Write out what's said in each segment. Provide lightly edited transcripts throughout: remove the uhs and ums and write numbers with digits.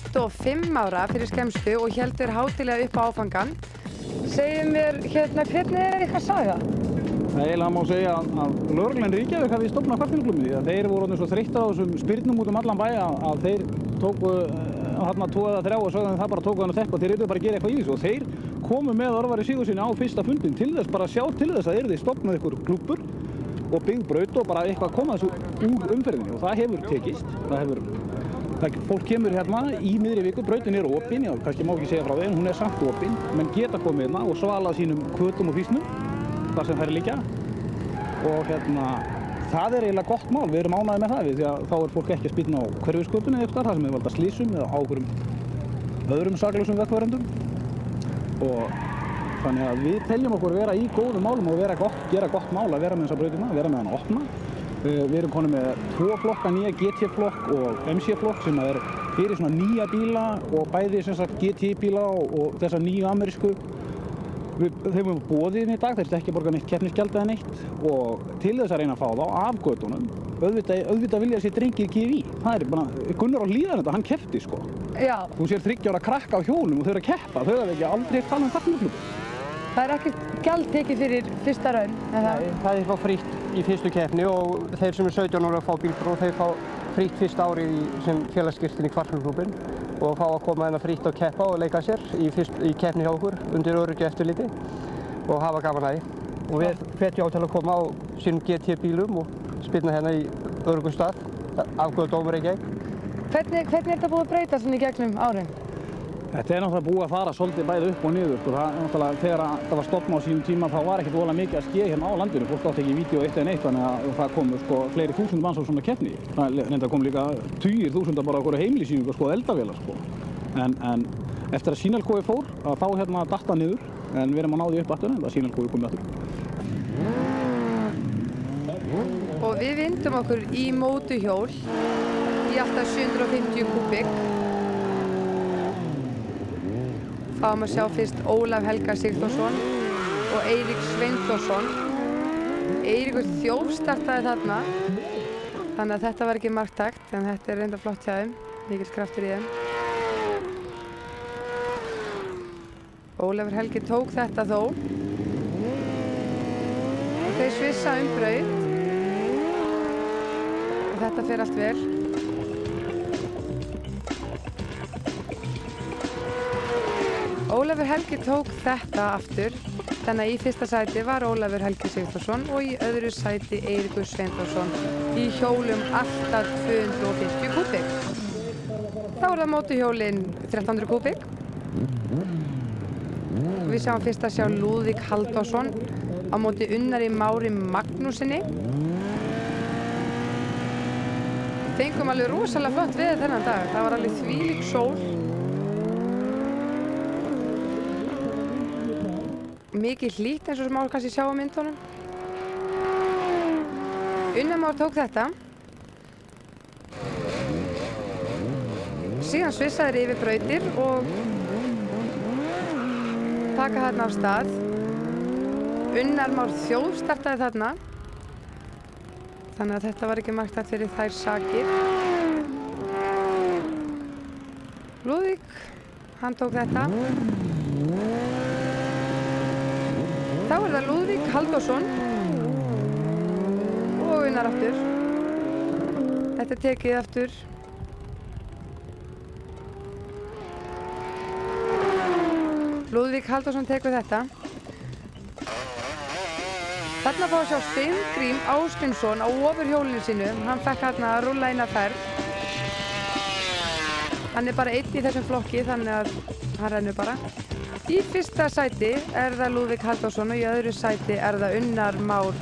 25 ára fyrir skemmstu og héldur hátíðlega upp á áfangan. Segðu mér hvernig ykkar saga? Það eiginlega má segja að lögreglan Reykjavík hafi stofnað kvartbílklúbbinn því að þeir voru orðnir svo þreyttir á þessum spyrnum út allan bæ að þeir tóku þarna 2 eða 3 og sögðu það bara tóku hann að þeppa, þeir yrðu bara að gera eitthvað í þessu og þeir komu með Orvari Sigurðssyni á fyrsta fundin til þess bara að sjá til þess að yrði stofnað ykkur klúbbur og byggð braut og bara eitthvað koma þessu úr umferðinni og það hefur tekist. Fólk kemur hérna í miðri viku, brautin opin, já, kannski má ekki segja frá því, en hún samt opin, menn geta komið hérna og svalað sínum hvötum og fýsnum, þar sem þær liggja. Og það eiginlega gott mál, við erum ánægðir með það, því að þá fólk ekki að spýtna á hverfisgötunni eitthvað, þar sem er valda slysum eða á einhverjum öðrum saklausum vegfarendum. Og þannig að við teljum okkur vera í góðum málum og gera gott mál að vera með þessa brautina, vera með hana opna. Við erum konum með 2 flokka, nýja GT-flokk og MC-flokk sem er fyrir svona nýja bíla og bæði GT-bíla og þessa nýju amerísku. Þeim erum boðið inn í dag, þeir ekki borga neitt keppnisgjald eða neitt og til þess að reyna að fá þá af götunum. Auðvitað vilja sér drengir gefa í. Það er bara, Gunnar á Hlíðarenda, hann keppti sko. Já. Þú sér 30 ára krakka á hjólum og þau eru að keppa, þau hafa ekki aldrei talað um kvartbílklúbb. Það er ekkert gjald tekið fyrir fyrsta raun, eða? Nei, það er fá frítt í fyrstu keppni og þeir sem er 17 ára að fá bílpróf, þeir fá frítt fyrsta árið sem félagsskírteini í kvartbílklúbbinn og fá að koma hérna frítt og keppa og leika sér í keppni hjá okkur undir öryggi eftirliti og hafa gaman að því. Og við hvetjum á til að koma á sínum GT-bílum og spilna hérna í öruggum stað, afgöðu dómur ekki. Hvernig er þetta búið að breytast svona í gegnum árin? Þetta er náttúrulega búið að fara svolítið bæði upp og niður. Þegar það var stofnað á sínum tíma þá var ekkert voðalega mikið að ske hérna á landinu. Fólk átti ekki í vídeo eitt en eitt þannig að það komu fleiri þúsund manns á svona keppni. Það reyndar kom líka tugir þúsunda bara á einhverju heimilisýningu að skoða eldavélar sko. En eftir að Sýnalkói fór þá datt það niður en við erum að ná því upp aftur en það Sýnalkói komið aftur. Og við vindum okkur í mótuhjól í alltaf 750 kúbík. Fáum að sjá fyrst Ólaf Helga Sigþórsson og Eirík Sveinþórsson. Eiríkur þjófstartaði þarna, þannig að þetta var ekki marktækt, en þetta er reyndar flott hjá þeim, mikill kraftur í þeim. Ólafur Helgi tók þetta þó. Og þau svissa braut. Og þetta fer allt vel. Ólafur Helgi tók þetta aftur, þannig að í fyrsta sæti var Ólafur Helgi Sigþórsson og í öðru sæti Eiríkur Sveinþórsson í hjólum alltaf 250 kúbík. Þá er það mótuhjólin 1300 kúbík. Við sjáum fyrst að sjá Lúðvík Halldórsson á móti Unnari Mári Magnúsinni. Fengum alveg rosalega flott veður þennan dag, það var alveg þvílík sól. Mikið hlýtt eins og sem má kannski sjá á myndunum. Unnar Már tók þetta. Síðan svissaði yfir brautir og taka þarna af stað. Unnar Már þjófstartaði þarna. Þannig að þetta var ekki marktækt fyrir þær sakir. Lúðvík, hann tók þetta. Þá er það Lúðvík Halldórsson og Unnar aftur. Þetta er tekið aftur. Lúðvík Halldórsson tekur þetta. Þarna fá að sjá Steingrím Ásgrímsson á ofurhjólinu sínu. Hann fekk hérna að rúlla eina ferð. Hann er bara einn í þessum flokki þannig að hann rennur bara. Í fyrsta sæti er það Lúðvík Halldórsson og í öðru sæti er það Unnar Már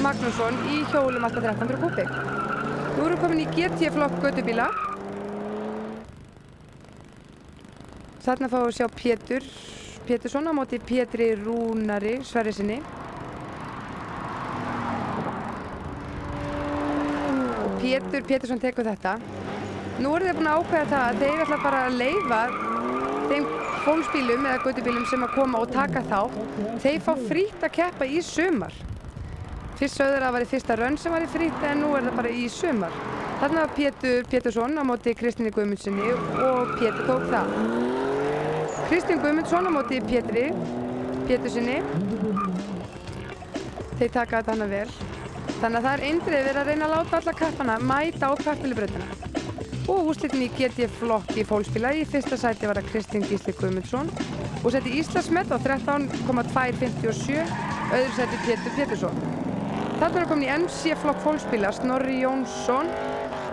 Magnússon í hjólum alltaf 1300 kúbík. Nú erum við komin í GT-flokk götubíla. Þarna fáum við að sjá Pétur Pétursson á móti Pétri Rúnari Sverrisinni. Og Pétur Pétursson tekur þetta. Nú eru þeir búin að ákveða það að þeir ætla bara að leyfa þeim fólksbílum eða götubílum sem að koma og taka þátt, þeir fá frítt að keppa í sumar. Fyrst sögður að það var í fyrsta rönn sem var í frítt en nú er það bara í sumar. Þarna var Pétur Pétursson á móti Kristínu Guðmundssoni og Pétur tók það. Kristín Guðmundsson á móti Pétri Péturssoni. Þeir taka þetta hana vel. Þannig að það er eindregið verið að reyna að láta alla kappana mæta á kvartmýlubrautina. Og úrslitin í GT flokki fólksbíla í fyrsta sæti var það Kristinn Gísli Guðmundsson og setti Íslandsmet á 13,257, öðru sæti Pétur Pétursson. Þarna er komin í MC flokk fólksbíla Snorri Jónsson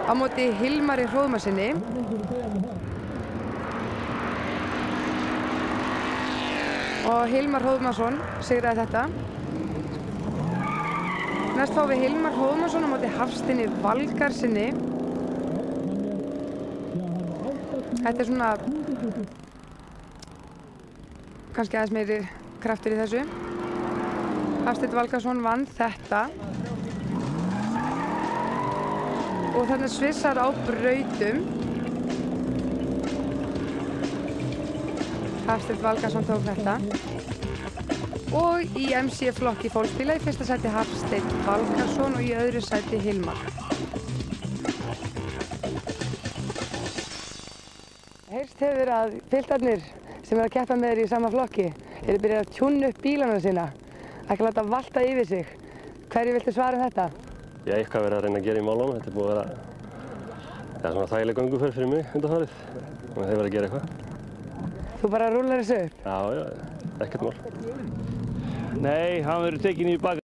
á móti Hilmari Hróðmarsinni. Og Hilmar Hróðmarsson sigraði þetta. Næst fáum við Hilmar Hróðmarsson á móti Hafsteini Valgarðssyni. Þetta er svona kannski aðeins meiri kraftur í þessu. Hafsteinn Valgarðsson vann þetta. Og þarna svissar á brautum. Hafsteinn Valgarðsson tók þetta. Og í MC flokki fólksbíla í fyrsta sæti Hafsteinn Valgarðsson og í öðru sæti Hilmar. Heyrst hefur að piltarnir sem eru að keppa með þér í sama flokki eru byrjað að tjúna upp bílana sína, ekki láta valta yfir sig. Hverju viltu svara þetta? Ég eitthvað verið að reyna að gera í málunum. Þetta er búið að vera svona þægileg gönguferð fyrir mig undanfarið. Þannig að þeir verið að gera eitthvað. Þú bara rúlar þessu upp? Já, ekkert mál. Nei, hann verður tekinn í bak.